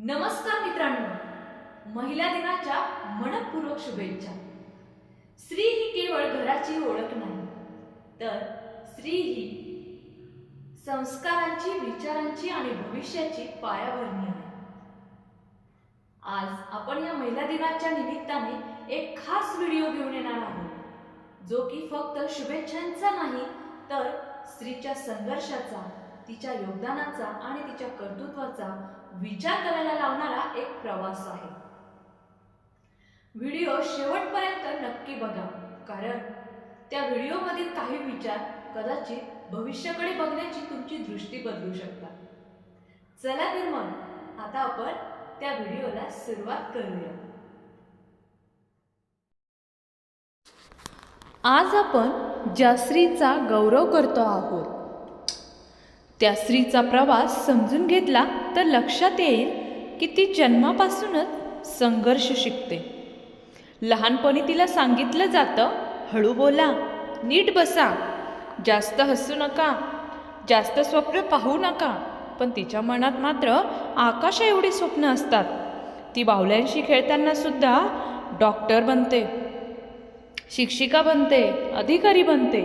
नमस्कार मित्रांनो, महिला दिनाच्या मनपूर्वक शुभेच्छा। स्त्री ही केवळ घराची ओळख नाही, तर स्त्री ही संस्कारांची, विचारांची आणि भविष्याची पायाभरणी आहे। आज आपण या महिला दिनाच्या निमित्ताने एक खास व्हिडिओ घेऊन येणार आहोत, जो की फक्त शुभेच्छांचा नाही, तर स्त्रीच्या संघर्षाचा, तिच्या योगदानाचा आणि तिच्या कर्तृत्वाचा विचार करायला लावणारा एक प्रवास आहे। व्हिडिओ शेवटपर्यंत नक्की बघा, कारण त्या व्हिडिओमधील काही विचार कदाचित भविष्याकडे बघण्याची तुमची दृष्टी बदलू शकतात। चला तर मग आता आपण त्या व्हिडिओला सुरुवात करूया। आज आपण ज्या स्त्रीचा गौरव करतो आहोत, त्या स्त्रीचा प्रवास समजून घेतला तर लक्षात येईल की ती जन्मापासूनच संघर्ष शिकते। लहानपणी तिला सांगितलं जातं, हळू बोला, नीट बसा, जास्त हसू नका, जास्त स्वप्न पाहू नका, पण तिच्या मनात मात्र आकाशा एवढी स्वप्न असतात। ती बाहुल्यांशी खेळताना सुद्धा डॉक्टर बनते, शिक्षिका बनते, अधिकारी बनते।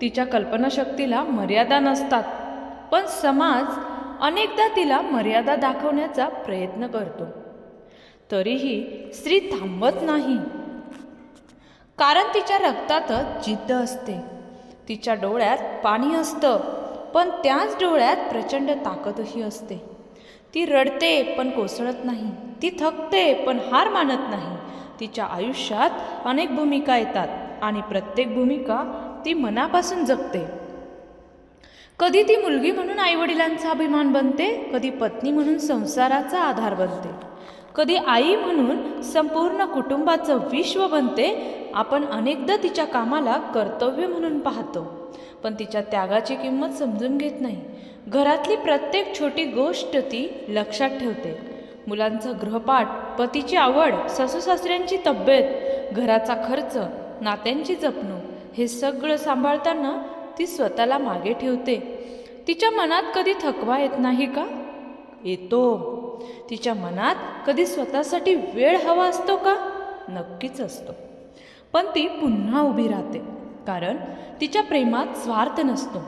तिच्या कल्पनाशक्तीला मर्यादा नसतात, पण समाज अनेकदा तिला मर्यादा दाखवण्याचा प्रयत्न करतो। तरीही स्त्री थांबत नाही, कारण तिच्या रक्तातच जिद्द असते। तिच्या डोळ्यात पाणी असतं, पण त्याच डोळ्यात प्रचंड ताकदही असते। ती रडते पण कोसळत नाही, ती थकते पण हार मानत नाही। तिच्या आयुष्यात अनेक भूमिका येतात आणि प्रत्येक भूमिका ती मनापासून जगते। कधी ती मुलगी म्हणून आईवडिलांचा अभिमान बनते, कधी पत्नी म्हणून संसाराचा आधार बनते, कधी आई म्हणून संपूर्ण कुटुंबाचं विश्व बनते। आपण अनेकदा तिच्या कामाला कर्तव्य म्हणून पाहतो, पण तिच्या त्यागाची किंमत समजून घेत नाही। घरातली प्रत्येक छोटी गोष्ट ती लक्षात ठेवते। मुलांचा गृहपाठ, पतीची आवड, सासूसासऱ्यांची तब्येत, घराचा खर्च, नात्यांची जपणूक, हे सगळं सांभाळताना ती स्वतःला मागे ठेवते। तिच्या मनात कधी थकवा येत नाही का? येतो। तिच्या मनात कधी स्वतःसाठी वेळ हवा असतो का? नक्कीच असतो। पण ती पुन्हा उभी राहते, कारण तिच्या प्रेमात स्वार्थ नसतो।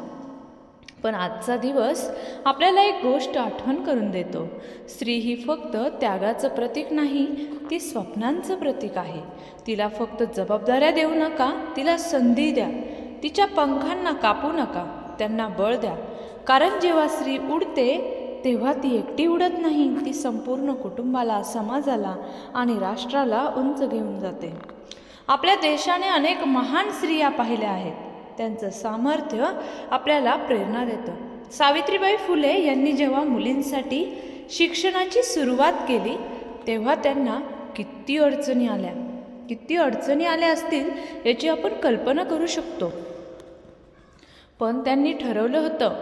पण आजचा दिवस आपल्याला एक गोष्ट आठवण करून देतो, स्त्री ही फक्त त्यागाचं प्रतीक नाही, ती स्वप्नांचं प्रतीक आहे। तिला फक्त जबाबदाऱ्या देऊ नका, तिला संधी द्या। तिच्या पंखांना कापू नका, त्यांना बळ द्या, कारण जेव्हा स्त्री उडते तेव्हा ती एकटी उडत नाही, ती संपूर्ण कुटुंबाला, समाजाला आणि राष्ट्राला उंच घेऊन जाते। आपल्या देशाने अनेक महान स्त्रिया पाहिल्या आहेत, त्यांचं सामर्थ्य आपल्याला प्रेरणा देतं। सावित्रीबाई फुले यांनी जेव्हा मुलींसाठी शिक्षणाची सुरुवात केली, तेव्हा त्यांना किती अडचणी आल्या असतील याची आपण कल्पना करू शकतो। पण त्यांनी ठरवलं होतं,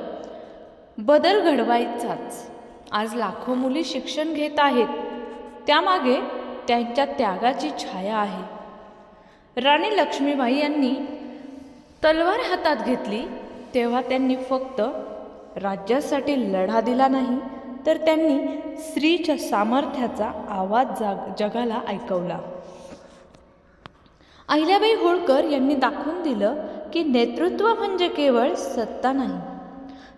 बदल घडवायचाच। आज लाखो मुली शिक्षण घेत आहेत, त्यामागे त्यांच्या त्यागाची छाया आहे। राणी लक्ष्मीबाई यांनी तलवार हातात घेतली, तेव्हा त्यांनी फक्त राज्यासाठी लढा दिला नाही, तर त्यांनी स्त्रीच्या सामर्थ्याचा आवाज जगाला ऐकवला। अहिल्याबाई होळकर यांनी दाखवून दिलं की नेतृत्व म्हणजे केवळ सत्ता नाही,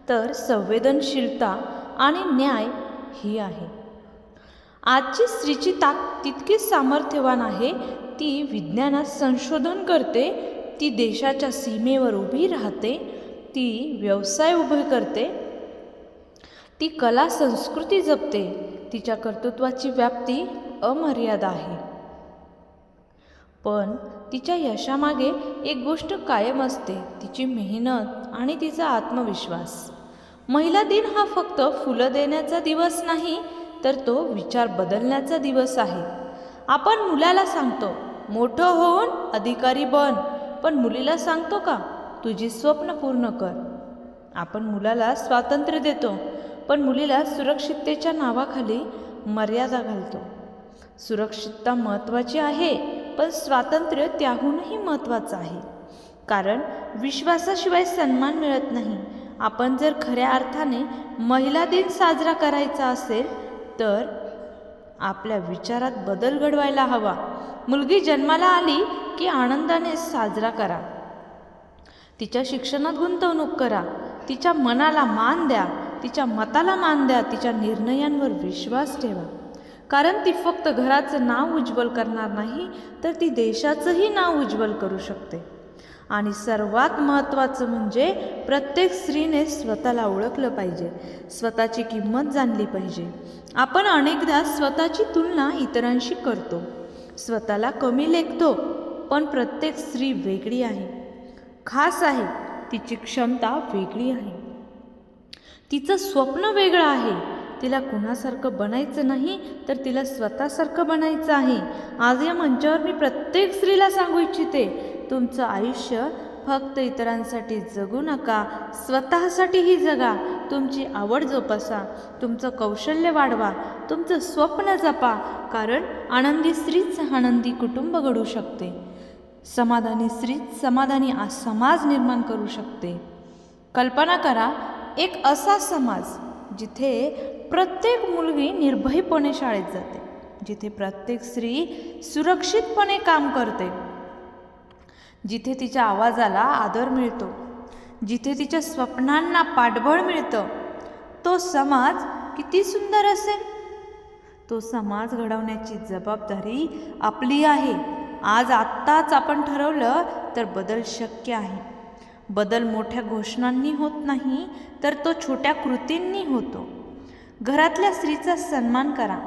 तर संवेदनशीलता आणि न्याय ही आहे। आजची स्त्रीची तितकीच सामर्थ्यवान आहे। ती विज्ञानात संशोधन करते, ती देशाच्या सीमेवर उभी राहते, ती व्यवसाय उभे करते, ती कला संस्कृती जपते। तिच्या कर्तृत्वाची व्याप्ती अमर्याद आहे। पण तिच्या यशामागे एक गोष्ट कायम असते, तिची मेहनत आणि तिचा आत्मविश्वास। महिला दिन हा फक्त फुलं देण्याचा दिवस नाही, तर तो विचार बदलण्याचा दिवस आहे। आपण मुलाला सांगतो, मोठं होऊन अधिकारी बन, पण मुलीला सांगतो का, तुझी स्वप्न पूर्ण कर? आपण मुलाला स्वातंत्र्य देतो, पण मुलीला सुरक्षिततेच्या नावाखाली मर्यादा घालतो। सुरक्षितता महत्त्वाची आहे, पण स्वातंत्र्य त्याहूनही महत्त्वाचं आहे, कारण विश्वासाशिवाय सन्मान मिळत नाही। आपण जर खऱ्या अर्थाने महिला दिन साजरा करायचा असेल, तर आपल्या विचारात बदल घडवायला हवा. मुलगी जन्माला आली की आनंदाने साजरा करा. तिच्या शिक्षणात गुंतवणूक करा. तिच्या मनाला मान द्या. तिच्या मताला मान द्या. तिच्या निर्णयांवर विश्वास ठेवा. कारण ती फक्त घराचं नाव उज्ज्वल करणार नाही, तर ती देशाचंही नाव उज्ज्वल करू शकते. आणि सर्वात महत्त्वाचं म्हणजे प्रत्येक स्त्रीने स्वतःला ओळखलं पाहिजे, स्वतःची किंमत जाणली पाहिजे. आपण अनेकदा स्वतःची तुलना इतरांशी करतो, स्वतःला कमी लेखतो. पण प्रत्येक स्त्री वेगळी आहे, खास आहे. तिची क्षमता वेगळी आहे, तिचं स्वप्न वेगळं आहे. तिला कुणासारखं बनायचं नाही, तर तिला स्वतःसारखं बनायचं आहे. आज या मंचावर मी प्रत्येक स्त्रीला सांगू इच्छिते, तुमचं आयुष्य फक्त इतरांसाठी जगू नका, स्वतःसाठीही जगा. तुमची आवड जोपासा, तुमचं कौशल्य वाढवा, तुमचं स्वप्न जपा. कारण आनंदी स्त्रीच आनंदी कुटुंब घडू शकते. समाधानी स्त्रीच समाधानी समाज निर्माण करू शकते. कल्पना करा, एक असा समाज जिथे प्रत्येक मुलगी निर्भयपणे शाळेत जाते, जिथे प्रत्येक स्त्री सुरक्षितपणे काम करते, जिथे तिच्या आवाजाला आदर मिळतो, जिथे तिच्या स्वप्नांना पाठबळ मिळतं. तो समाज किती सुंदर असेल. तो समाज घडवण्याची जबाबदारी आपली आहे. आज आत्ताच आपण ठरवलं तर बदल शक्य आहे. बदल मोठ्या घोषणांनी होत नाही, तर तो छोट्या कृतींनी होतो. घरातल्या स्त्रीचा सन्मान करा,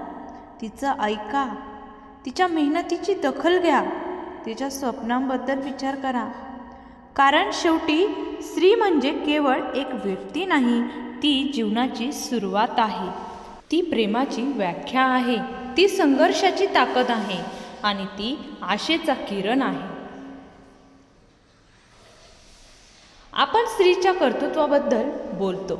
तिचं ऐका, तिच्या मेहनतीची दखल घ्या, तिच्या स्वप्नांबद्दल विचार करा. कारण शेवटी स्त्री म्हणजे केवळ एक व्यक्ती नाही, ती जीवनाची सुरुवात आहे. ती प्रेमाची व्याख्या आहे, ती संघर्षाची ताकद आहे आणि ती आशेचा किरण आहे. आपण स्त्रीच्या कर्तृत्वाबद्दल बोलतो,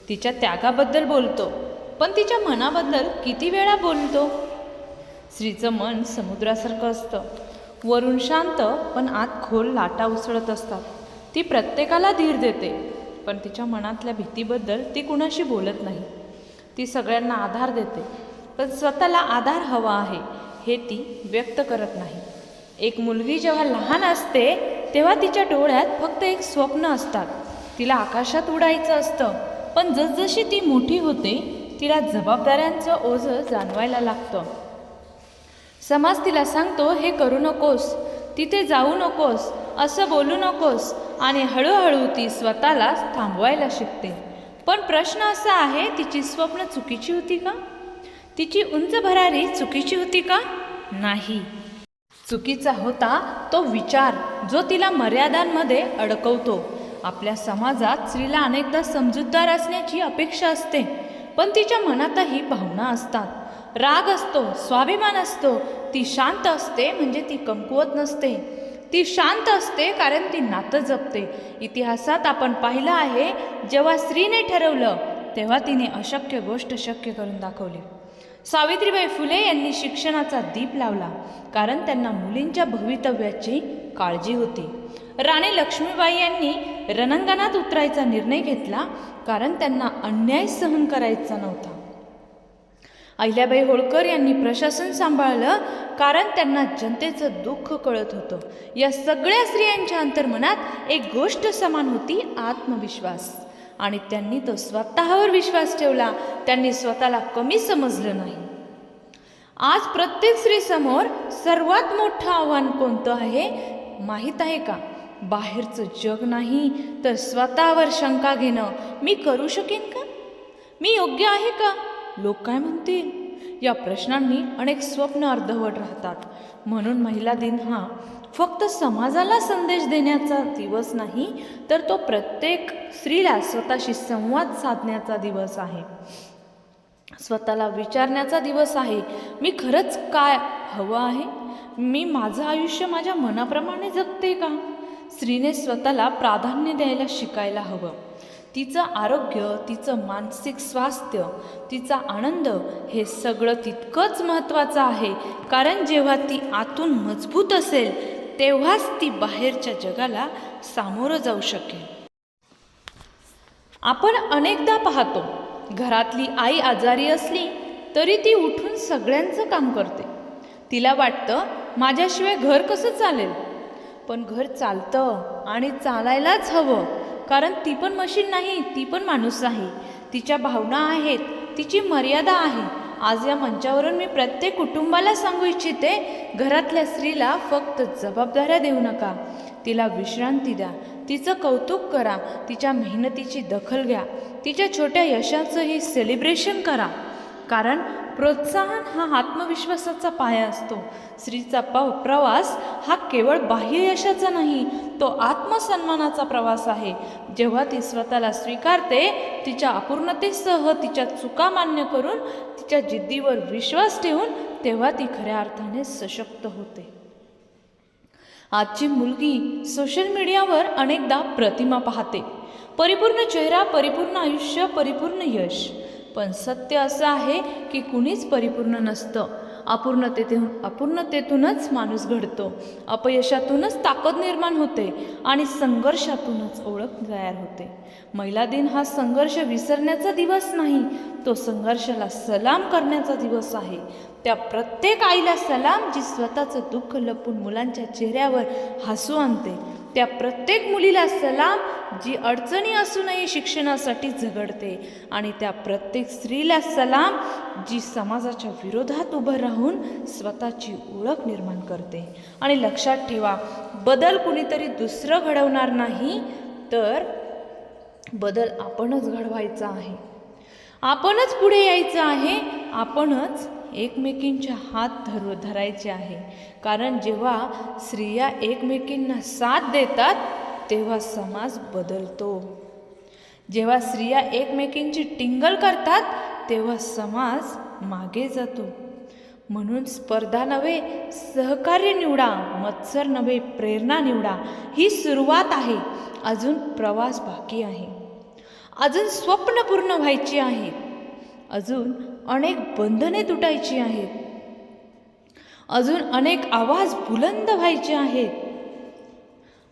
तिच्या त्यागाबद्दल बोलतो, पण तिच्या मनाबद्दल किती वेळा बोलतो? स्त्रीचं मन समुद्रासारखं असतं, वरून शांत पण आत खोल लाटा उसळत असतात. ती प्रत्येकाला धीर देते, पण तिच्या मनातल्या भीतीबद्दल ती कुणाशी बोलत नाही. ती सगळ्यांना आधार देते, पण स्वतःला आधार हवा आहे हे ती व्यक्त करत नाही. एक मुलगी जेव्हा लहान असते तेव्हा तिच्या डोळ्यात फक्त एक स्वप्न असतात. तिला आकाशात उडायचं असतं, पण जसजशी ती मोठी होते तिला जबाबदाऱ्यांचं ओझं जाणवायला लागतं. समाज तिला सांगतो, हे करू नकोस, तिथे जाऊ नकोस, असं बोलू नकोस, आणि हळूहळू ती स्वतःला थांबवायला शिकते. पण प्रश्न असा आहे, तिची स्वप्न चुकीची होती का? तिची उंच भरारी चुकीची होती का? नाही. चुकीचा होता तो विचार, जो तिला मर्यादांमध्ये अडकवतो. आपल्या समाजात स्त्रीला अनेकदा समजूतदार असण्याची अपेक्षा असते, पण तिच्या मनातही भावना असतात. राग असतो, स्वाभिमान असतो. ती शांत असते म्हणजे ती कमकुवत नसते. ती शांत असते कारण ती नातं जपते. इतिहासात आपण पाहिलं आहे, जेव्हा स्त्रीने ठरवलं तेव्हा तिने अशक्य गोष्ट शक्य करून दाखवली. सावित्रीबाई फुले यांनी शिक्षणाचा दीप लावला, कारण त्यांना मुलींच्या भवितव्याची काळजी होती. राणी लक्ष्मीबाई यांनी रणांगणात उतरायचा निर्णय घेतला, कारण त्यांना अन्याय सहन करायचा नव्हता. अहिल्याबाई होळकर यांनी प्रशासन सांभाळलं, कारण त्यांना जनतेचं दुःख कळत होतं. या सगळ्या स्त्रियांच्या अंतर्मनात एक गोष्ट समान होती, आत्मविश्वास. आणि त्यांनी तो स्वतःवर विश्वास ठेवला. त्यांनी स्वतःला कमी समजलं नाही. आज प्रत्येक स्त्रीसमोर सर्वात मोठं आव्हान कोणतं आहे माहीत आहे का? बाहेरचं जग नाही, तर स्वतःवर शंका घेणं. मी करू शकेन का? मी योग्य आहे का? लोक काय म्हणतील? या प्रश्नांनी अनेक स्वप्न अर्धवट राहतात. म्हणून महिला दिन हा फक्त समाजाला संदेश देण्याचा दिवस नाही, तर तो प्रत्येक स्त्रीला स्वतःशी संवाद साधण्याचा दिवस आहे. स्वतःला विचारण्याचा दिवस आहे, मी खरंच काय हवं आहे? मी माझं आयुष्य माझ्या मनाप्रमाणे जगते का? स्त्रीने स्वतःला प्राधान्य द्यायला शिकायला हवं. तिचं आरोग्य, तिचं मानसिक स्वास्थ्य, तिचा आनंद हे सगळं तितकंच महत्त्वाचं आहे. कारण जेव्हा ती आतून मजबूत असेल तेव्हाच ती बाहेरच्या जगाला सामोरं जाऊ शकेल. आपण अनेकदा पाहतो, घरातली आई आजारी असली तरी ती उठून सगळ्यांचं काम करते. तिला वाटतं माझ्याशिवाय घर कसं चालेल, पण घर चालतं आणि चालायलाच हवं, कारण ती पण मशीन नाही, ती पण माणूस आहे. तिच्या भावना आहेत, तिची मर्यादा आहे. आज या मंचावरून मी प्रत्येक कुटुंबाला सांगू इच्छिते, घरातल्या स्त्रीला फक्त जबाबदाऱ्या देऊ नका, तिला विश्रांती द्या, तिचं कौतुक करा, तिच्या मेहनतीची दखल घ्या, तिच्या छोट्या यशाचंही सेलिब्रेशन करा. कारण प्रोत्साहन हा आत्मविश्वासाचा पाया असतो. स्त्रीचा प्रवास हा केवळ बाह्य यशाचा नाही, तो आत्मसन्मानाचा प्रवास आहे. जेव्हा ती स्वतःला स्वीकारते, तिच्या अपूर्णतेसह तिच्या चुका मान्य करून, तिच्या जिद्दीवर विश्वास ठेवून, तेव्हा ती खऱ्या अर्थाने सशक्त होते. आजची मुलगी सोशल मीडियावर अनेकदा प्रतिमा पाहते, परिपूर्ण चेहरा, परिपूर्ण आयुष्य, परिपूर्ण यश. पण सत्य असं आहे की कुणीच परिपूर्ण नसतं. अपूर्णतेतूनच माणूस घडतो, अपयशातूनच ताकद निर्माण होते आणि संघर्षातूनच ओळख तयार होते. महिला दिन हा संघर्ष विसरण्याचा दिवस नाही, तो संघर्षाला सलाम करण्याचा दिवस आहे. त्या प्रत्येक आईला सलाम जी स्वतःचं दुःख लपवून मुलांच्या चेहऱ्यावर हसू आणते. त्या प्रत्येक मुलीला सलाम जी अडचणी असूनही शिक्षणासाठी झगडते. आणि त्या प्रत्येक स्त्रीला सलाम जी समाजाच्या विरोधात उभं राहून स्वतःची ओळख निर्माण करते. आणि लक्षात ठेवा, बदल कुणीतरी दुसरं घडवणार नाही, तर बदल आपणच घडवायचा आहे, आपणच पुढे यायचं आहे, आपणच एकमेकींच्या हात धरायचे आहे. कारण जेव्हा स्त्रिया एकमेकींना साथ देतात, तेव्हा समाज बदलतो. जेव्हा स्त्रिया एकमेकींची टिंगल करतात, तेव्हा समाज मागे जातो. म्हणून स्पर्धा नव्हे सहकार्य निवडा, मत्सर नव्हे प्रेरणा निवडा. ही सुरुवात आहे, अजून प्रवास बाकी आहे, अजून स्वप्न पूर्ण व्हायची आहेत, अजून अनेक बंधने तुटायची आहेत, अजून अनेक आवाज बुलंद व्हायचे आहेत.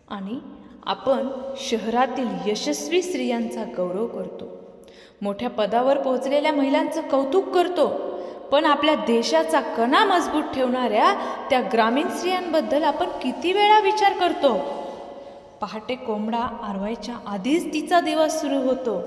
आणि आपण शहरातील यशस्वी स्त्रियांचा गौरव करतो, मोठ्या पदावर पोहोचलेल्या महिलांचं कौतुक करतो, पण आपल्या देशाचा कणा मजबूत ठेवणाऱ्या त्या ग्रामीण स्त्रियांबद्दल आपण किती वेळा विचार करतो. पहाटे कोंबडा आरवायच्या आधीच तिचा दिवस सुरू होतो.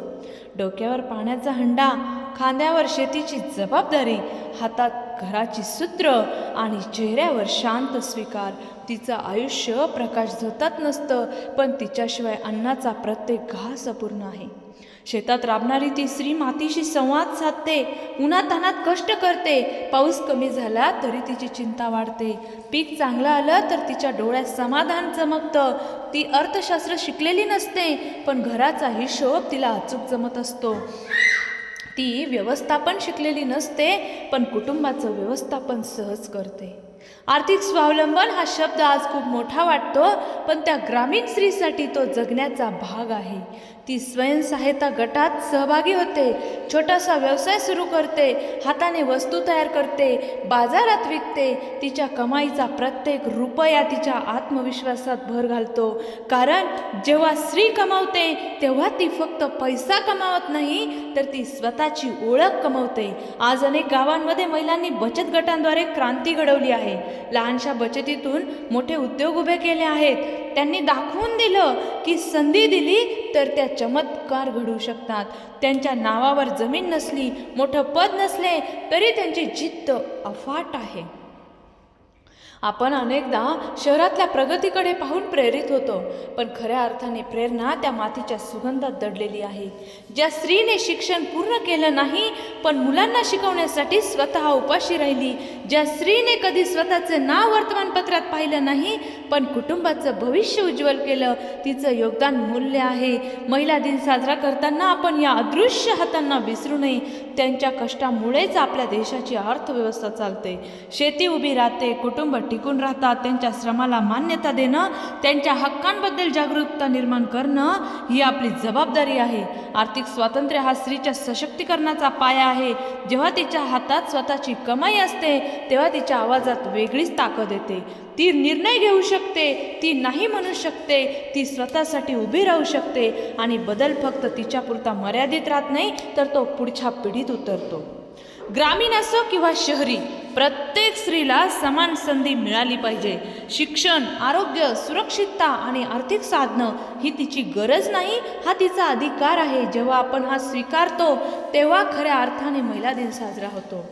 डोक्यावर पाण्याचा हंडा, खांद्यावर शेतीची जबाबदारी, हातात घराची सूत्र आणि चेहऱ्यावर शांत स्वीकार. तिचं आयुष्य प्रकाश झोतात नसतं, पण तिच्याशिवाय अन्नाचा प्रत्येक घास अपूर्ण आहे. शेतात राबणारी ती स्त्री मातीशी संवाद साधते, उन्हातान्हात कष्ट करते, पाऊस कमी झाला तरी तिची चिंता वाढते, पीक चांगलं आलं तर तिच्या डोळ्यात समाधान चमकतं. ती अर्थशास्त्र शिकलेली नसते, पण घराचा हिशोब तिला अचूक जमत असतो. ती व्यवस्थापन शिकलेली नसते, पण कुटुंबाचं व्यवस्थापन सहज करते. आर्थिक स्वावलंबन हा शब्द आज खूप मोठा वाटतो, पण त्या ग्रामीण स्त्रीसाठी तो जगण्याचा भाग आहे. ती स्वयंसहायता गटात सहभागी होते, छोटासा व्यवसाय सुरू करते, हाताने वस्तू तयार करते, बाजारात विकते. तिच्या कमाईचा प्रत्येक रुपया तिच्या आत्मविश्वासात भर घालतो. कारण जेव्हा स्त्री कमावते, तेव्हा ती फक्त पैसा कमावत नाही, तर ती स्वतःची ओळख कमावते. आज अनेक गावांमध्ये महिलांनी बचत गटांद्वारे क्रांती घडवली आहे. लहानशा बचतीतून मोठे उद्योग उभे केले आहेत. त्यांनी दाखवून दिलं की संधी दिली तर त्या चमत्कार घडू शकतात. त्यांच्या नावावर जमीन नसली, मोठं पद नसले, तरी त्यांची जिद्द अफाट आहे. आपण अनेकदा शहरातल्या प्रगतीकडे पाहून प्रेरित होतो, पण खऱ्या अर्थाने प्रेरणा त्या मातीच्या सुगंधात दडलेली आहे. ज्या स्त्रीने शिक्षण पूर्ण केलं नाही, पण मुलांना शिकवण्यासाठी स्वतः उपाशी राहिली, ज्या स्त्रीने कधी स्वतःचे नाव वर्तमानपत्रात पाहिलं नाही, पण कुटुंबाचं भविष्य उज्ज्वल केलं, तिचं योगदान मूल्य आहे. महिला दिन साजरा करताना आपण या अदृश्य हातांना विसरू नये. त्यांच्या कष्टामुळेच आपल्या देशाची अर्थव्यवस्था चालते, शेती उभी राहते, कुटुंब टिकून राहतात. त्यांच्या श्रमाला मान्यता देणं, त्यांच्या हक्कांबद्दल जागरूकता निर्माण करणं ही आपली जबाबदारी आहे. आर्थिक स्वातंत्र्य हा स्त्रीच्या सशक्तीकरणाचा पाया आहे. जेव्हा तिच्या हातात स्वतःची कमाई असते, तेव्हा तिच्या आवाजात वेगळीच ताकद येते. ती निर्णय घेऊ शकते, ती नाही म्हणू शकते, ती स्वतःसाठी उभी राहू शकते. आणि बदल फक्त तिच्यापुरता मर्यादित राहत नाही, तर तो पुढच्या पिढीत उतरतो. ग्रामीण असो किंवा शहरी, प्रत्येक स्त्रीला समान संधी मिळाली पाहिजे. शिक्षण, आरोग्य, सुरक्षितता आणि आर्थिक साधनं ही तिची गरज नाही, हा तिचा अधिकार आहे. जेव्हा आपण हा स्वीकारतो तेव्हा खऱ्या अर्थाने महिला दिन साजरा होतो.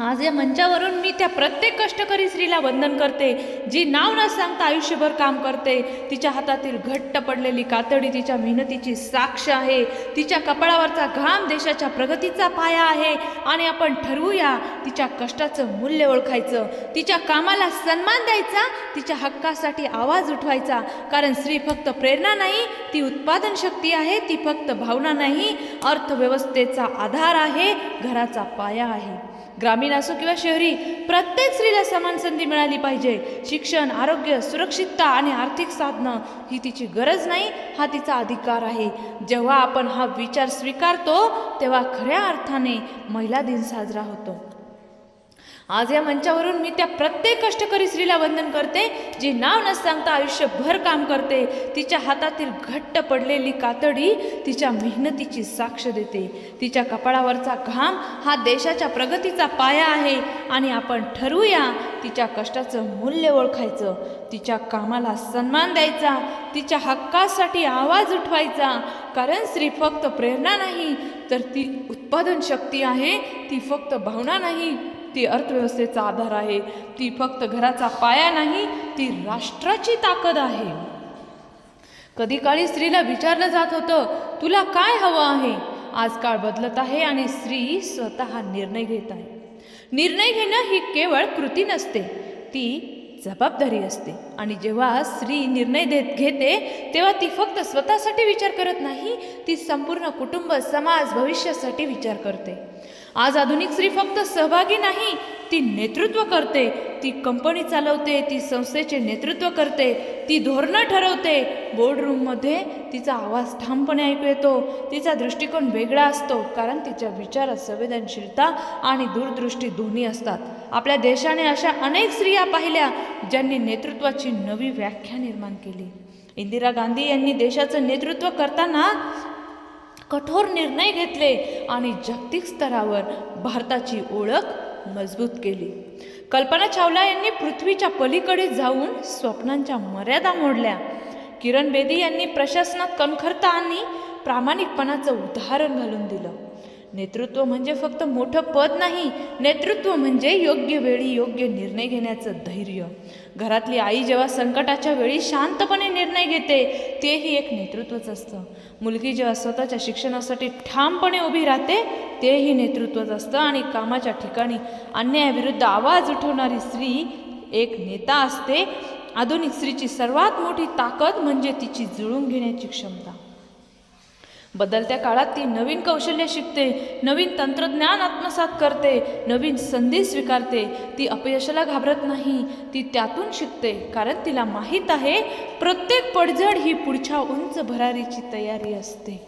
आज या मंचावरून मी त्या प्रत्येक कष्टकरी स्त्रीला वंदन करते, जी नाव न सांगता आयुष्यभर काम करते. तिच्या हातातील घट्ट पडलेली कातडी तिच्या मेहनतीची साक्ष आहे. तिच्या कपाळावरचा घाम देशाच्या प्रगतीचा पाया आहे. आणि आपण ठरवूया तिच्या कष्टाचं मूल्य ओळखायचं, तिच्या कामाला सन्मान द्यायचा, तिच्या हक्कासाठी आवाज उठवायचा. कारण स्त्री फक्त प्रेरणा नाही, ती उत्पादन शक्ती आहे. ती फक्त भावना नाही, अर्थव्यवस्थेचा आधार आहे, घराचा पाया आहे. ग्रामीण असो किंवा शहरी, प्रत्येक स्त्रीला समान संधी मिळाली पाहिजे. शिक्षण, आरोग्य, सुरक्षितता आणि आर्थिक साधनं ही तिची गरज नाही, हा तिचा अधिकार आहे. जेव्हा आपण हा विचार स्वीकारतो तेव्हा खऱ्या अर्थाने महिला दिन साजरा होतो. आज या मंचावरून मी त्या प्रत्येक कष्टकरी स्त्रीला वंदन करते, जी नाव न सांगता आयुष्यभर काम करते. तिच्या हातातील घट्ट पडलेली कातडी तिच्या मेहनतीची साक्ष देते. तिच्या कपाळावरचा घाम हा देशाच्या प्रगतीचा पाया आहे. आणि आपण ठरवूया तिच्या कष्टाचं मूल्य ओळखायचं, तिच्या कामाला सन्मान द्यायचा, तिच्या हक्कासाठी आवाज उठवायचा. कारण स्त्री फक्त प्रेरणा नाही, तर ती उत्पादन शक्ती आहे. ती फक्त भावना नाही, ती अर्थव्यवस्थेचा आधार आहे. ती फक्त घराचा पाया नाही, ती राष्ट्राची ताकद आहे. कधी काळी स्त्रीला विचारलं जात होतं, तुला काय हवं आहे? आज काळ बदलत आहे आणि स्त्री स्वतः निर्णय घेत आहे. निर्णय घेणं ही केवळ कृती नसते, ती जबाबदारी असते. आणि जेव्हा स्त्री निर्णय घेते तेव्हा ती फक्त स्वतःसाठी विचार करत नाही, ती संपूर्ण कुटुंब, समाज, भविष्यासाठी विचार करते. आज आधुनिक स्त्री फक्त सहभागी नाही, ती नेतृत्व करते. ती कंपनी चालवते, ती संस्थेचे नेतृत्व करते, ती धोरणं ठरवते. बोर्डरूममध्ये तिचा आवाज ठामपणे ऐकू येतो. तिचा दृष्टिकोन वेगळा असतो, कारण तिच्या विचारात संवेदनशीलता आणि दूरदृष्टी दोन्ही असतात. आपल्या देशाने अशा अनेक स्त्रिया पाहिल्या ज्यांनी नेतृत्वाची नवी व्याख्या निर्माण केली. इंदिरा गांधी यांनी देशाचं नेतृत्व करताना कठोर निर्णय घेतले आणि जागतिक स्तरावर भारताची ओळख मजबूत केली. कल्पना चावला यांनी पृथ्वीच्या पलीकडे जाऊन स्वप्नांच्या मर्यादा मोडल्या. किरण बेदी यांनी प्रशासनात कणखरता आणि प्रामाणिकपणाचं उदाहरण घालून दिलं. नेतृत्व म्हणजे फक्त मोठं पद नाही, नेतृत्व म्हणजे योग्य वेळी योग्य निर्णय घेण्याचं धैर्य. घरातली आई जेव्हा संकटाच्या वेळी शांतपणे निर्णय घेते, तेही एक नेतृत्वच असतं. मुलगी जेव्हा स्वतःच्या शिक्षणासाठी ठामपणे उभी राहते, तेही नेतृत्वच असतं. आणि कामाच्या ठिकाणी अन्यायाविरुद्ध आवाज उठवणारी स्त्री एक नेता असते. आधुनिक स्त्रीची सर्वात मोठी ताकद म्हणजे तिची जुळवून घेण्याची क्षमता. बदलत्या काळात ती नवीन कौशल्य शिकते, नवीन तंत्रज्ञान आत्मसात करते, नवीन संधी स्वीकारते. ती अपयशाला घाबरत नाही, ती त्यातून शिकते. कारण तिला माहीत आहे प्रत्येक पडझड ही पुढच्या उंच भरारीची तयारी असते.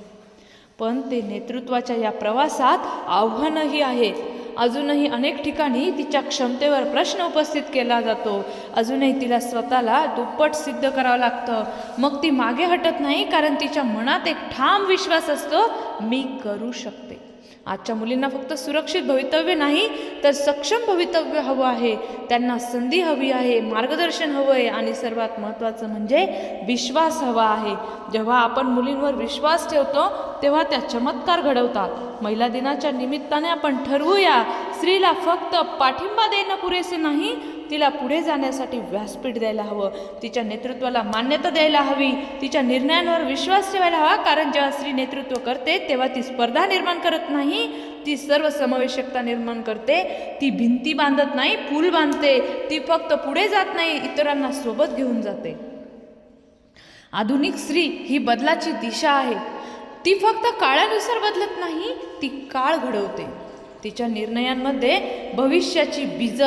पण ते नेतृत्वाच्या या प्रवासात आव्हानंही आहेत. अजूनही अनेक ठिकाणी तिच्या क्षमतेवर प्रश्न उपस्थित केला जातो. अजूनही तिला स्वतःला दुप्पट सिद्ध करावं लागतं. मग ती मागे हटत नाही, कारण तिच्या मनात एक ठाम विश्वास असतो, मी करू शकते. आजच्या मुलींना फक्त सुरक्षित भवितव्य नाही, तर सक्षम भवितव्य हवं आहे. त्यांना संधी हवी आहे, मार्गदर्शन हवं आहे आणि सर्वात महत्त्वाचं म्हणजे विश्वास हवा आहे. जेव्हा आपण मुलींवर विश्वास ठेवतो तेव्हा त्या चमत्कार घडवतात. महिला दिनाच्या निमित्ताने आपण ठरवूया, स्त्रीला फक्त पाठिंबा देणं पुरेसे नाही, तिला पुढे जाण्यासाठी व्यासपीठ द्यायला हवं. तिच्या नेतृत्वाला मान्यता द्यायला हवी, तिच्या निर्णयांवर विश्वास ठेवायला हवा. कारण जेव्हा स्त्री नेतृत्व करते तेव्हा ती स्पर्धा निर्माण करत नाही, ती सर्वसमावेशकता निर्माण करते. ती भिंती बांधत नाही, पूल बांधते. ती फक्त पुढे जात नाही, इतरांना सोबत घेऊन जाते. आधुनिक स्त्री ही बदलाची दिशा आहे. ती फक्त काळानुसार बदलत नाही, ती काळ घडवते. तिच्या निर्णयांमध्ये भविष्याची बीजं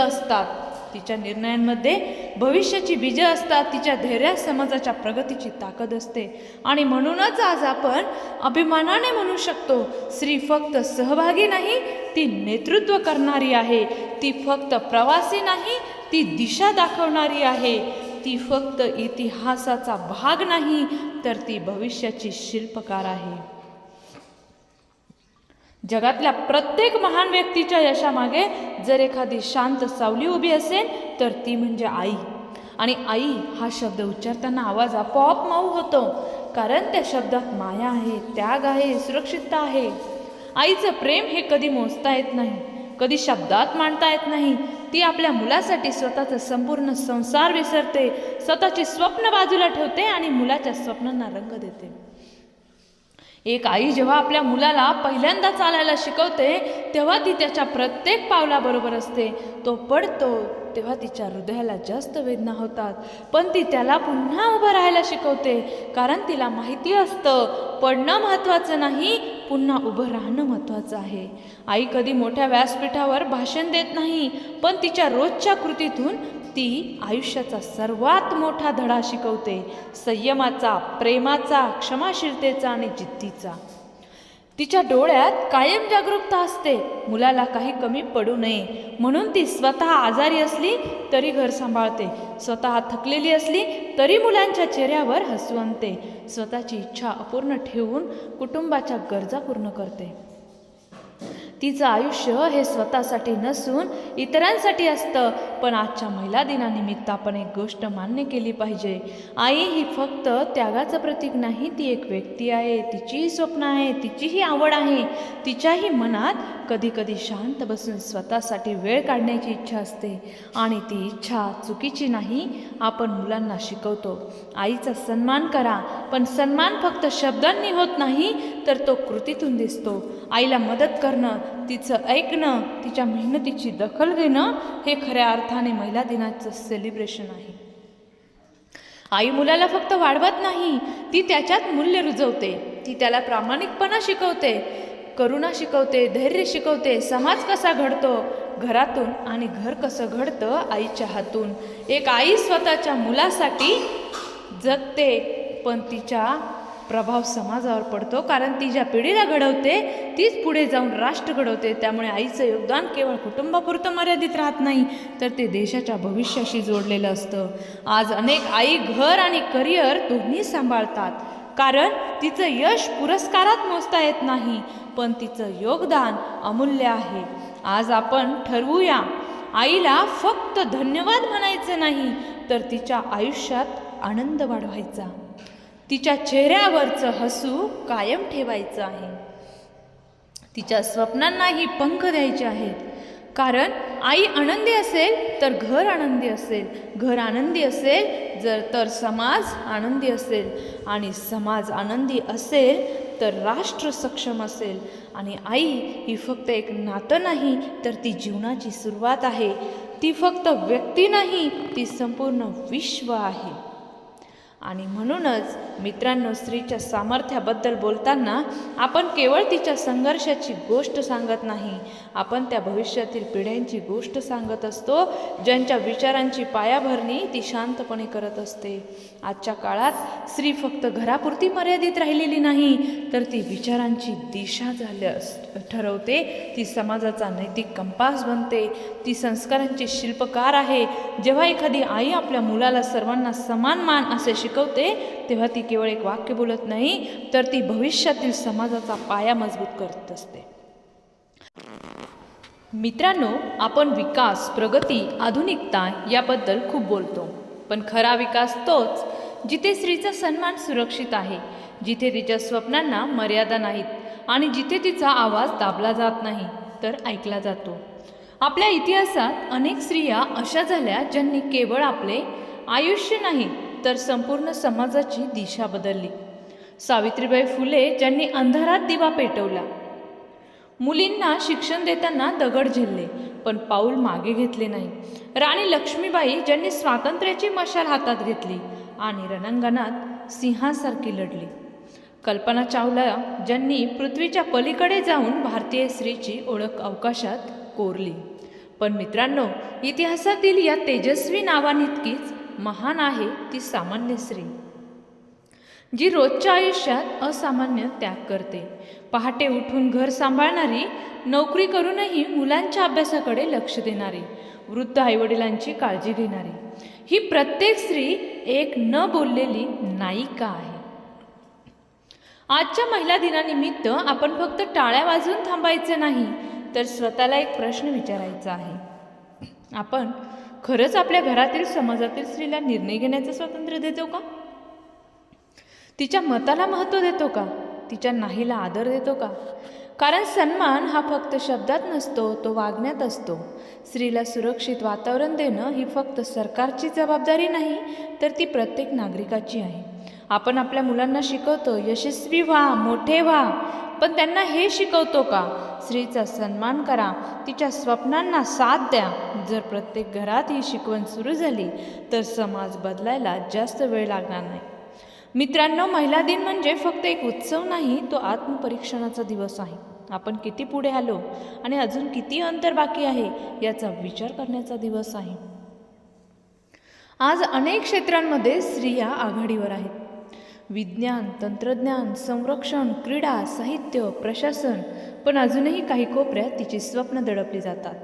असतात. तिच्या धैर्यात समाजाच्या प्रगतीची ताकद असते. आणि म्हणूनच आज आपण अभिमानाने म्हणू शकतो, स्त्री फक्त सहभागी नाही, ती नेतृत्व करणारी आहे. ती फक्त प्रवासी नाही, ती दिशा दाखवणारी आहे. ती फक्त इतिहासाचा भाग नाही, तर ती भविष्याची शिल्पकार आहे. जगातल्या प्रत्येक महान व्यक्तीच्या यशामागे जर एखादी शांत सावली उभी असेल तर ती म्हणजे आई. आणि आई हा शब्द उच्चारताना आवाज आपोआप मऊ होतो, कारण त्या शब्दात माया आहे, त्याग आहे, सुरक्षितता आहे. आईचं प्रेम हे कधी मोजता येत नाही, कधी शब्दात मांडता येत नाही. ती आपल्या मुलासाठी स्वतःचा संपूर्ण संसार विसरते, स्वतःची स्वप्न बाजूला ठेवते आणि मुलाच्या स्वप्नांना रंग देते. एक आई जेव्हा आपल्या मुलाला पहिल्यांदा चालायला शिकवते तेव्हा ती त्याच्या प्रत्येक पावलाबरोबर असते. तो पडतो तेव्हा तिच्या हृदयाला जास्त वेदना होतात, पण ती त्याला पुन्हा उभं राहायला शिकवते, कारण तिला माहिती असतं पडणं महत्त्वाचं नाही, पुन्हा उभं राहणं महत्त्वाचं आहे. आई कधी मोठ्या व्यासपीठावर भाषण देत नाही, पण तिच्या रोजच्या कृतीतून ती आयुष्याचा सर्वात मोठा धडा शिकवते, संयमाचा, प्रेमाचा, क्षमाशीलतेचा आणि जिद्दीचा. तिच्या डोळ्यात कायम जागरूकता असते, मुलाला काही कमी पडू नये म्हणून ती स्वतः आजारी असली तरी घर सांभाळते, स्वतः थकलेली असली तरी मुलांच्या चेहऱ्यावर हसू आणते, स्वतःची इच्छा अपूर्ण ठेवून कुटुंबाच्या गरजा पूर्ण करते. तिचं आयुष्य हे स्वतःसाठी नसून इतरांसाठी असतं. पण आजच्या महिला दिनानिमित्त आपण एक गोष्ट मान्य केली पाहिजे, आई ही फक्त त्यागाचं प्रतीक नाही, ती एक व्यक्ती आहे, तिचीही स्वप्न आहे, तिचीही आवड आहे, तिच्याही मनात कधी कधी शांत बसून स्वतःसाठी वेळ काढण्याची इच्छा असते आणि ती इच्छा चुकीची नाही. आपण मुलांना शिकवतो आईचा सन्मान करा, पण सन्मान फक्त शब्दांनी होत नाही तर तो कृतीतून दिसतो. आईला मदत करणं, तिचं ऐकणं, तिच्या मेहनतीची दखल घेणं हे खऱ्या अर्थाने महिला दिनाचं सेलिब्रेशन आहे. आई मुलाला फक्त वाढवत नाही, ती त्याच्यात मूल्य रुजवते. ती त्याला प्रामाणिकपणा शिकवते, करुणा शिकवते, धैर्य शिकवते. समाज कसा घडतो घरातून आणि घर कसं घडतं आईच्या हातून. एक आई स्वतःच्या मुलासाठी जगते, पण तिचा प्रभाव समाजावर पडतो, कारण ती ज्या पिढीला घडवते तीच पुढे जाऊन राष्ट्र घडवते. त्यामुळे आईचं योगदान केवळ कुटुंबापुरतं मर्यादित राहत नाही, तर ते देशाच्या भविष्याशी जोडलेलं असतं. आज अनेक आई घर आणि करिअर दोन्ही सांभाळतात, कारण तिचं यश पुरस्कारात मोजता येत नाही, पण तिचं योगदान अमूल्य आहे. आज आपण ठरवूया, आईला फक्त धन्यवाद म्हणायचं नाही, तर तिच्या आयुष्यात आनंद वाढवायचा, तिच्या चेहऱ्यावरचं हसू कायम ठेवायचं आहे, तिच्या स्वप्नांनाही पंख द्यायचे आहेत. कारण आई आनंदी असेल तर घर आनंदी असेल, घर आनंदी असेल तर समाज आनंदी असेल, आणि समाज आनंदी असेल तर राष्ट्र सक्षम असेल. आणि आई ही फक्त एक नातं नाही, तर ती जीवनाची सुरुवात आहे. ती फक्त व्यक्ती नाही, ती संपूर्ण विश्व आहे. आणि म्हणूनच मित्रांनो, स्त्रीच्या सामर्थ्याबद्दल बोलताना आपण केवळ तिच्या संघर्षाची गोष्ट सांगत नाही, आपण त्या भविष्यातील पिढ्यांची गोष्ट सांगत असतो, ज्यांच्या विचारांची पायाभरणी ती शांतपणे करत असते. आजच्या काळात स्त्री फक्त घरापुरती मर्यादित राहिलेली नाही, तर ती विचारांची दिशा ठरवते, ती समाजाचा नैतिक कंपास बनते, ती संस्कारांची शिल्पकार आहे. जेव्हा एखादी आई आपल्या मुलाला सर्वांना समान मान असे शिकवते, तेव्हा ती केवळ एक वाक्य बोलत नाही, तर ती भविष्यातील समाजाचा पाया मजबूत करत असते. मित्रांनो, आपण विकास, प्रगती, आधुनिकता याबद्दल खूप बोलतो, पण खरा विकास तोच जिथे स्त्रीचा सन्मान सुरक्षित आहे, जिथे तिच्या स्वप्नांना मर्यादा नाहीत आणि जिथे तिचा आवाज दाबला जात नाही तर ऐकला जातो. आपल्या इतिहासात अनेक स्त्रिया अशा झाल्या ज्यांनी केवळ आपले आयुष्य नाही तर संपूर्ण समाजाची दिशा बदलली. सावित्रीबाई फुले ज्यांनी अंधारात दिवा पेटवला, मुलींना शिक्षण देताना दगड झेलले पण पाऊल मागे घेतले नाही. राणी लक्ष्मीबाई ज्यांनी स्वातंत्र्याची मशाल हातात घेतली आणि रणांगणात सिंहासारखी लढली. कल्पना चावला ज्यांनी पृथ्वीच्या पलीकडे जाऊन भारतीय स्त्रीची ओळख अवकाशात कोरली. पण मित्रांनो, इतिहासातील या तेजस्वी नावांइतकीच महान आहे ती सामान्य स्त्री, जी रोजच्या आयुष्यात असामान्य त्याग करते. पहाटे उठून घर सांभाळणारी, नोकरी करूनही मुलांच्या अभ्यासाकडे लक्ष देणारी, वृद्ध आईवडिलांची काळजी घेणारी, ही प्रत्येक स्त्री एक न बोललेली नायिका आहे. आजच्या महिला दिनानिमित्त आपण फक्त टाळ्या वाजवून थांबायचे नाही, तर स्वतःला एक प्रश्न विचारायचा आहे. आपण खरंच आपल्या घरातील समाजातील स्त्रीला निर्णय घेण्याचं स्वातंत्र्य देतो का? तिच्या मताला महत्त्व देतो का? तिच्या नाहीला आदर देतो का? कारण सन्मान हा फक्त शब्दात नसतो, तो वागण्यात असतो. स्त्रीला सुरक्षित वातावरण देणं ही फक्त सरकारची जबाबदारी नाही, तर ती प्रत्येक नागरिकाची आहे. आपण आपल्या मुलांना शिकवतो यशस्वी व्हा, मोठे व्हा, पण त्यांना हे शिकवतो का? स्त्रीचा सन्मान करा, तिच्या स्वप्नांना साथ द्या. जर प्रत्येक घरात ही शिकवण सुरू झाली तर समाज बदलायला जास्त वेळ लागणार नाही. मित्रांनो, महिला दिन म्हणजे फक्त एक उत्सव नाही, तो आत्मपरीक्षणाचा दिवस आहे. आपण किती पुढे आलो आणि अजून किती अंतर बाकी आहे याचा विचार करण्याचा दिवस आहे. आज अनेक क्षेत्रांमध्ये स्त्रिया आघाडीवर आहेत. विज्ञान, तंत्रज्ञान, संरक्षण, क्रीडा, साहित्य, प्रशासन. पण अजूनही काही कोपऱ्यात तिची स्वप्न दडपली जातात.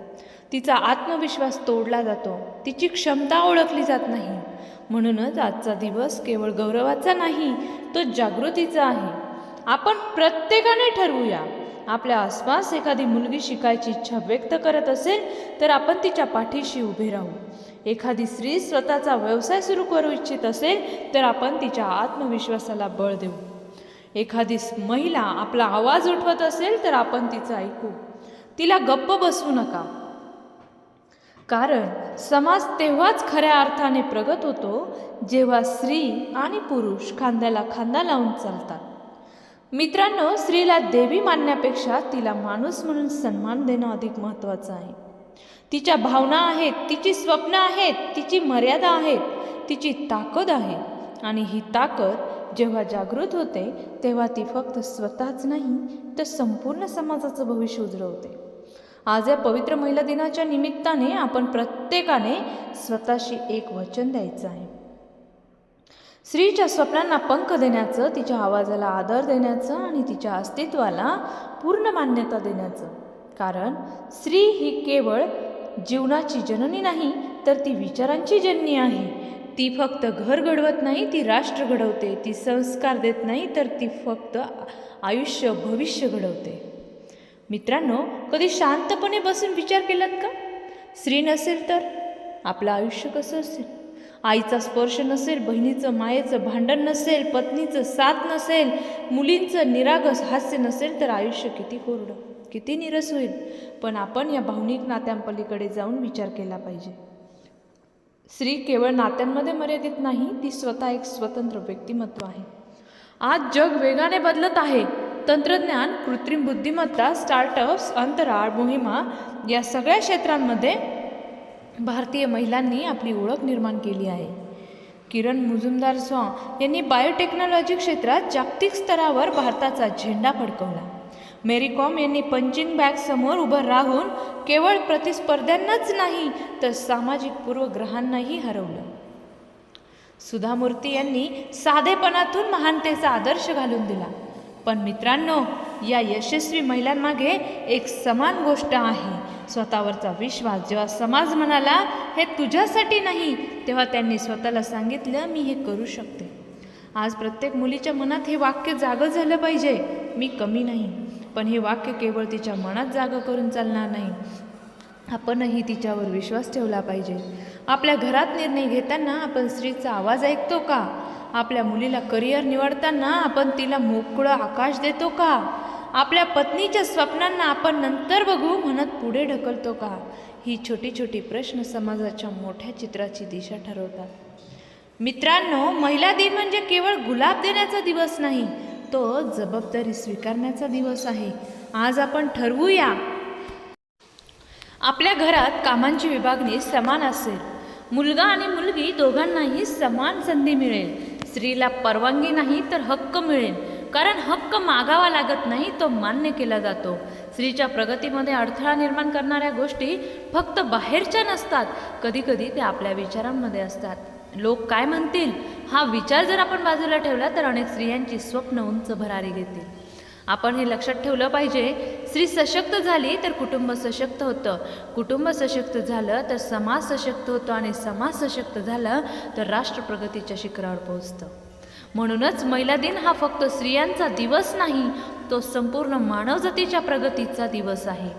तिचा आत्मविश्वास तोडला जातो. तिची क्षमता ओळखली जात नाही. म्हणूनच आजचा दिवस केवळ गौरवाचा नाही, तो जागृतीचा आहे. आपण प्रत्येकाने ठरवूया. आपल्या आसपास एखादी मुलगी शिकायची इच्छा व्यक्त करत असेल तर आपण तिच्या पाठीशी उभे राहू. एखादी स्त्री स्वतःचा व्यवसाय सुरू करू इच्छित असेल तर आपण तिच्या आत्मविश्वासाला बळ देऊ. एखादी महिला आपला आवाज उठवत असेल तर आपण तिचं ऐकू. तिला गप्प बसवू नका. कारण समाज तेव्हाच खऱ्या अर्थाने प्रगत होतो जेव्हा स्त्री आणि पुरुष खांद्याला खांदा लावून चालतात. मित्रांनो, स्त्रीला देवी मानण्यापेक्षा तिला माणूस म्हणून सन्मान देणं अधिक महत्त्वाचं आहे. तिच्या भावना आहेत, तिची स्वप्न आहेत, तिची मर्यादा आहेत, तिची ताकद आहे. आणि ही ताकद जेव्हा जागृत होते तेव्हा ती फक्त स्वतःच नाही तर संपूर्ण समाजाचं भविष्य उजळवते. आज या पवित्र महिला दिनाच्या निमित्ताने आपण प्रत्येकाने स्वतःशी एक वचन द्यायचं आहे. स्त्रीच्या स्वप्नांना पंख देण्याचं, तिच्या आवाजाला आदर देण्याचं आणि तिच्या अस्तित्वाला पूर्ण मान्यता देण्याचं. कारण स्त्री ही केवळ जीवनाची जननी नाही, तर ती विचारांची जननी आहे. ती फक्त घर घडवत नाही, ती राष्ट्र घडवते. ती संस्कार देत नाही, तर ती फक्त आयुष्य भविष्य घडवते. मित्रांनो, कधी शांतपणे बसून विचार केलात का? स्त्री नसेल तर आपलं आयुष्य कसं असेल? आईचा स्पर्श नसेल, बहिणीचं मायेचं भांडण नसेल, पत्नीचं साथ नसेल, मुलींचं निरागस हास्य नसेल तर आयुष्य किती कोरडं, किती निरस होईल. पण आपण या भावनिक नात्यांपलीकडे जाऊन विचार केला पाहिजे. स्त्री केवळ नात्यांमध्ये मर्यादित नाही, ती स्वतः एक स्वतंत्र व्यक्तिमत्व आहे. आज जग वेगाने बदलत आहे. तंत्रज्ञान, कृत्रिम बुद्धिमत्ता, स्टार्टअप्स, अंतराळ मोहिमा या सगळ्या क्षेत्रांमध्ये भारतीय महिलांनी आपली ओळख निर्माण केली आहे. किरण मुजुमदार-स्वाँ यांनी बायोटेक्नॉलॉजी क्षेत्रात जागतिक स्तरावर भारताचा झेंडा फडकवला. मेरी कॉम यांनी पंचिंग बॅग समोर उभं राहून केवळ प्रतिस्पर्ध्यांनाच नाही तर सामाजिक पूर्वग्रहांनाही हरवलं. सुधा मूर्ती यांनी साधेपणातून महानतेचा आदर्श घालून दिला. पण मित्रांनो, या यशस्वी महिलांमागे एक समान गोष्ट आहे, स्वतःवरचा विश्वास. जेव्हा समाज म्हणाला हे तुझ्यासाठी नाही, तेव्हा त्यांनी स्वतःला सांगितलं मी हे करू शकते. आज प्रत्येक मुलीच्या मनात हे वाक्य जागं झालं पाहिजे, मी कमी नाही. पण हे वाक्य केवळ तिच्या मनात जागं करून चालणार नाही, आपणही तिच्यावर विश्वास ठेवला पाहिजे. आपल्या घरात निर्णय घेताना आपण स्त्रीचा आवाज ऐकतो का? आपल्या मुलीला करिअर निवडताना आपण तिला मोकळं आकाश देतो का? आपल्या पत्नीच्या स्वप्नांना आपण नंतर बघू म्हणत पुढे ढकलतो का? ही छोटी छोटी प्रश्न समाजाच्या मोठ्या चित्राची दिशा ठरवतात. मित्रांनो, महिला दिन म्हणजे केवळ गुलाब देण्याचा दिवस नाही, तो जबाबदारी स्वीकारण्याचा दिवस आहे. आज आपण ठरवूया आपल्या घरात कामांची विभागणी समान असेल. मुलगा आणि मुलगी दोघांनाही समान संधी मिळेल. स्त्रीला परवानगी नाही तर हक्क मिळेल. कारण हक्क मागावा लागत नाही, तो मान्य केला जातो. स्त्रीच्या प्रगतीमध्ये अडथळा निर्माण करणाऱ्या गोष्टी फक्त बाहेरच्या नसतात, कधी कधी ते आपल्या विचारांमध्ये असतात. लोक काय म्हणतील हा विचार जर आपण बाजूला ठेवला तर अनेक स्त्रियांची स्वप्न उंच भरारी घेतील. आपण हे लक्षात ठेवलं पाहिजे. स्त्री सशक्त झाली तर कुटुंब सशक्त होतं, कुटुंब सशक्त झालं तर समाज सशक्त होतो आणि समाज सशक्त झालं तर राष्ट्र प्रगतीच्या शिखरावर पोहोचतं. म्हणूनच महिला दिन हा फक्त स्त्रियांचा दिवस नाही, तो संपूर्ण मानवजातीच्या प्रगतीचा दिवस आहे.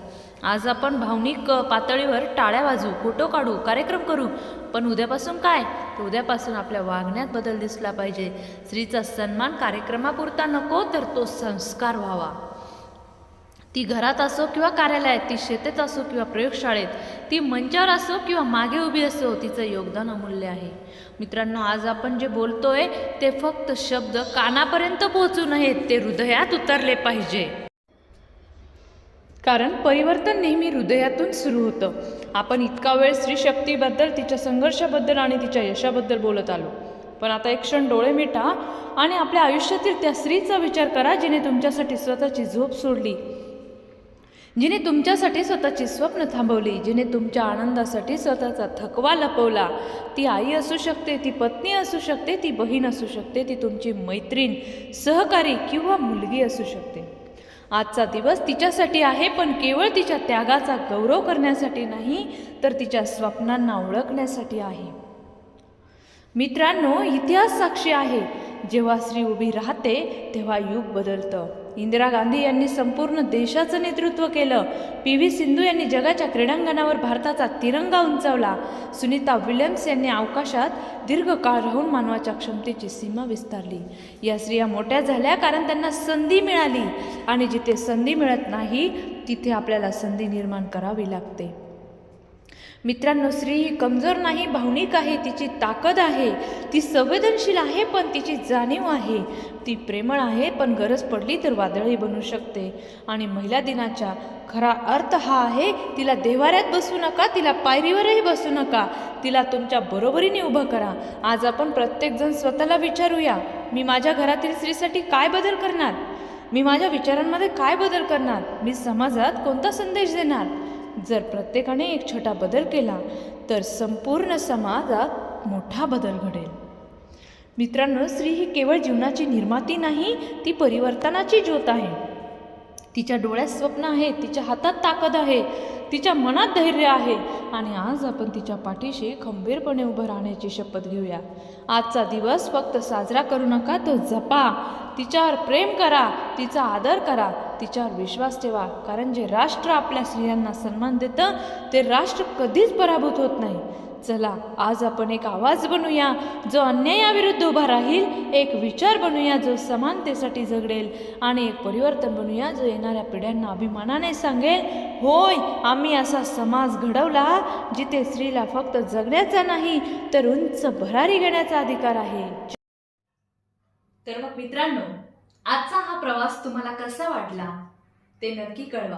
आज आपण भावनिक पातळीवर टाळ्या वाजवू, फोटो काढू, कार्यक्रम करू, पण उद्यापासून काय? तर उद्यापासून आपल्या वागण्यात बदल दिसला पाहिजे. स्त्रीचा सन्मान कार्यक्रमापुरता नको, तर तो संस्कार व्हावा. ती घरात असो किंवा कार्यालयात, ती शेतात असो किंवा प्रयोगशाळेत, ती मंचावर असो किंवा मागे उभी असो, तिचं योगदान अमूल्य आहे. मित्रांनो, आज आपण जे बोलतोय ते फक्त शब्द कानापर्यंत पोहोचू नयेत, ते हृदयात उतरले पाहिजे. कारण परिवर्तन नेहमी हृदयातून सुरू होतं. आपण इतका वेळ स्त्री शक्तीबद्दल, तिच्या संघर्षाबद्दल आणि तिच्या यशाबद्दल बोलत आलो, पण आता एक क्षण डोळे मिटा आणि आपल्या आयुष्यातील त्या स्त्रीचा विचार करा, जिने तुमच्यासाठी स्वतःची झोप सोडली, जिने तुमच्यासाठी स्वतःची स्वप्न थांबवली, जिने तुमच्या आनंदासाठी स्वतःचा थकवा लपवला. ती आई असू शकते, ती पत्नी असू शकते, ती बहीण असू शकते, ती तुमची मैत्रीण, सहकारी किंवा मुलगी असू शकते. आजचा दिवस तिच्यासाठी आहे, पण केवळ तिच्या त्यागाचा गौरव करण्यासाठी नाही, तर तिच्या स्वप्नांना ओळखण्यासाठी आहे. मित्रांनो, इतिहास साक्षी आहे, जेव्हा स्त्री उभी राहते तेव्हा युग बदलतं. इंदिरा गांधी यांनी संपूर्ण देशाचं नेतृत्व केलं. PV सिंधू यांनी जगाच्या क्रीडांगणावर भारताचा तिरंगा उंचावला. सुनीता विल्यम्स यांनी अवकाशात दीर्घ काळ राहून मानवाच्या क्षमतेची सीमा विस्तारली. या स्त्रिया मोठ्या झाल्या कारण त्यांना संधी मिळाली, आणि जिथे संधी मिळत नाही तिथे आपल्याला संधी निर्माण करावी लागते. मित्रांनो, स्त्री ही कमजोर नाही, भावनिक आहे, तिची ताकद आहे. ती संवेदनशील आहे, पण तिची जाणीव आहे. ती प्रेमळ आहे, पण गरज पडली तर वादळही बनू शकते. आणि महिला दिनाचा खरा अर्थ हा आहे, तिला देवाऱ्यात बसवू नका, तिला पायरीवरही बसू नका, तिला तुमच्या बरोबरीने उभं करा. आज आपण प्रत्येकजण स्वतःला विचारूया, मी माझ्या घरातील स्त्रीसाठी काय बदल करणार? मी माझ्या विचारांमध्ये काय बदल करणार? मी समाजात कोणता संदेश देणार? जर प्रत्येकाने एक छोटा बदल केला तर संपूर्ण समाजात मोठा बदल घडेल. मित्रांनो, स्त्री ही केवळ जीवनाची निर्माती नाही, ती परिवर्तनाची ज्योत आहे. तिच्या डोळ्यात स्वप्न आहे, तिच्या हातात ताकद आहे, तिच्या मनात धैर्य आहे, आणि आज आपण तिच्या पाठीशी खंबीरपणे उभं राहण्याची शपथ घेऊया. आजचा दिवस फक्त साजरा करू नका, तो जपा. तिच्यावर प्रेम करा, तिचा आदर करा, तिच्यावर विश्वास ठेवा. कारण जे राष्ट्र आपल्या स्त्रियांना सन्मान देतं ते राष्ट्र कधीच पराभूत होत नाही. चला, आज आपण एक आवाज बनूया जो अन्यायाविरुद्ध उभा राहील, एक विचार बनूया जो समानतेसाठी झगडेल, आणि एक परिवर्तन बनूया जो येणाऱ्या पिढ्यांना अभिमानाने सांगेल, होय, आम्ही असा समाज घडवला जिथे स्त्रीला फक्त जगण्याचा नाही तर उंच भरारी घेण्याचा अधिकार आहे. तर मग मित्रांनो, आजचा हा प्रवास तुम्हाला कसा वाटला ते नक्की कळवा.